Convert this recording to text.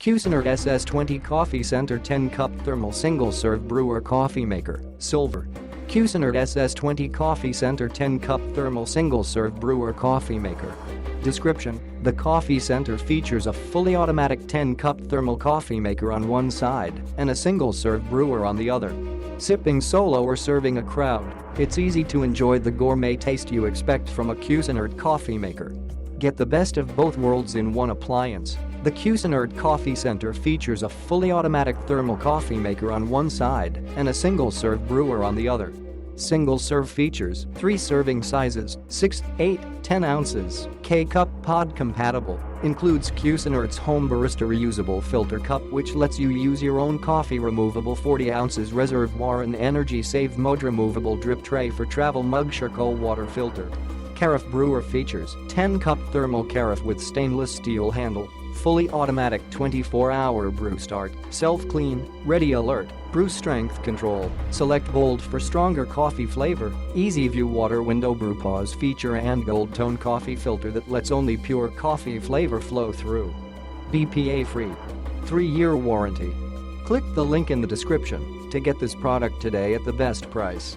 Cuisinart SS20 Coffee Center 10-Cup Thermal Single-Serve Brewer Coffeemaker, Silver. Cuisinart SS20 Coffee Center 10-Cup Thermal Single-Serve Brewer Coffeemaker. Description: the Coffee Center features a fully automatic 10-cup thermal coffee maker on one side and a single-serve brewer on the other. Sipping solo or serving a crowd, it's easy to enjoy the gourmet taste you expect from a Cuisinart coffee maker. Get the best of both worlds in one appliance. The Cuisinart Coffee Center features a fully automatic thermal coffee maker on one side and a single-serve brewer on the other. Single-serve features 3 serving sizes, 6, 8, 10 ounces, K-Cup pod compatible, includes Cuisinart's HomeBarista reusable filter cup which lets you use your own coffee removable 40 ounces reservoir and energy-saved modeRemovable drip tray for travel mug charcoal water filter. Carafe Brewer Features 10-cup thermal carafe with stainless steel handle, fully automatic 24-hour brew start, self-clean, ready alert, brew strength control, select bold for stronger coffee flavor, easy view water window brew pause feature and gold tone coffee filter that lets only pure coffee flavor flow through. BPA free. 3-year warranty. Click the link in the description to get this product today at the best price.